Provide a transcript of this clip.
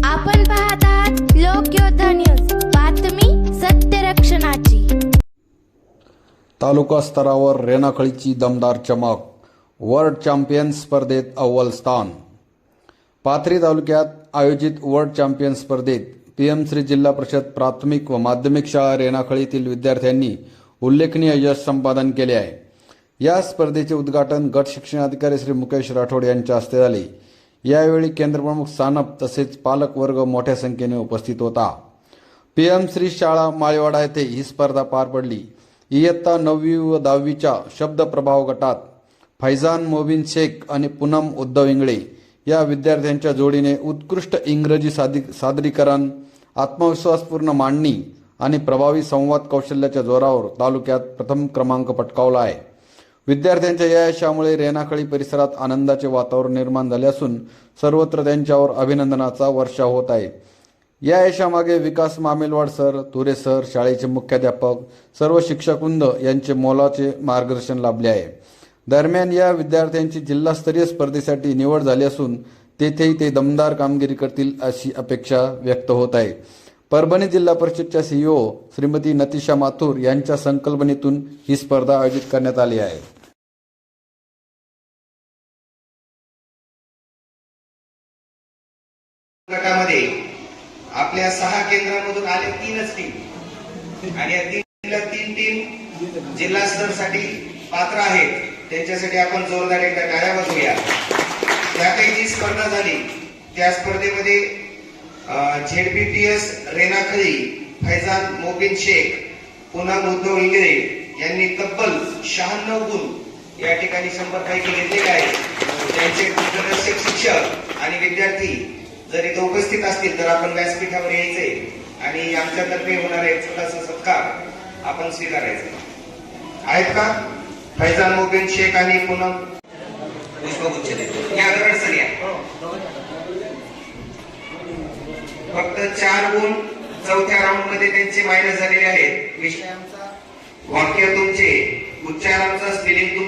आपण पाहत आहात लोकयोद्धा न्यूज, बातमी सत्य रक्षणाची। तालुका स्तरावर रेणाखळीची दमदार चमक, वर्ल्ड चॅम्पियन स्पर्धेत अव्वल स्थान। पाथरी तालुक्यात आयोजित वर्ल्ड चॅम्पियन स्पर्धेत पीएम श्री जिल्हा परिषद प्राथमिक व माध्यमिक शाळा रेणाखळीतील विद्यार्थ्यांनी उल्लेखनीय यश संपादन केले आहे। या स्पर्धेचे उद्घाटन गट शिक्षणाधिकारी श्री मुकेश राठोड यांच्या हस्ते झाले। यावेळी केंद्रप्रमुख सानप तसेच पालक वर्ग मोठ्या संख्येने उपस्थित होता। पीएम श्री शाळा माळीवाडा येथे ही स्पर्धा पार पडली। इयत्ता 9वी व 10वीच्या शब्द प्रभाव गटात फैजान मोबिन शेख आणि पूनम उद्धव इंगळे या विद्यार्थ्यांच्या जोडीने उत्कृष्ट इंग्रजी सादरीकरण, आत्मविश्वासपूर्ण मांडणी आणि प्रभावी संवाद कौशल्याच्या जोरावर तालुक्यात प्रथम क्रमांक पटकावला आहे। विद्यार्थ्यांच्या या यशामुळे रेणाखळी परिसरात आनंदाचे वातावरण निर्माण झाले असून सर्वत्र त्यांच्यावर अभिनंदनाचा वर्षाव होत आहे। या यशामागे विकास मामेलवाड सर, तुरे सर, शाळेचे मुख्याध्यापक, सर्व शिक्षकवृंद यांचे मोलाचे मार्गदर्शन लाभले आहे। दरम्यान या विद्यार्थ्यांची जिल्हास्तरीय स्पर्धेसाठी निवड झाली असून तेथेही ते दमदार कामगिरी करतील अशी अपेक्षा व्यक्त होत आहे। परभणी जिल्हा परिषदच्या सीईओ श्रीमती नतिशा माथुर यांच्या संकल्पनेतून ही स्पर्धा आयोजित करण्यात आली आहे। गटामध्ये आपल्या 6 केंद्रांमधून आले 3च टीम आणि या 3 टीम जिल्हा स्तरासाठी पात्र आहेत। त्यांच्यासाठी आपण जोरदार एकदा टाळ्या वाजवूया। त्यापैकी जी स्पर्धा झाली त्या स्पर्धेमध्ये झेडपीटीएस रेणाखळी फैजान मोबिन शेख, पूनम उद्धव इंगळे यांनी तब्बल 96 गुण या ठिकाणी 100 पैकी घेतलेले आहेत। त्यांचे मार्गदर्शक शिक्षक आणि विद्यार्थी जर इथे उपस्थित असतील तर आपण व्यासपीठावर यायचे आणि आमच्यातर्फे होणारा एक छोटासा सत्कार आपण स्वीकारायचा आहेत का? फैजान मोबिन शेख आणि पूनम या अडचणी फक्त 4 गुण चौथ्या राऊंड मध्ये त्यांचे मायनस झालेले आहेत। विषयांचा वाक्य तुमचे, उच्चारांचा स्पेलिंग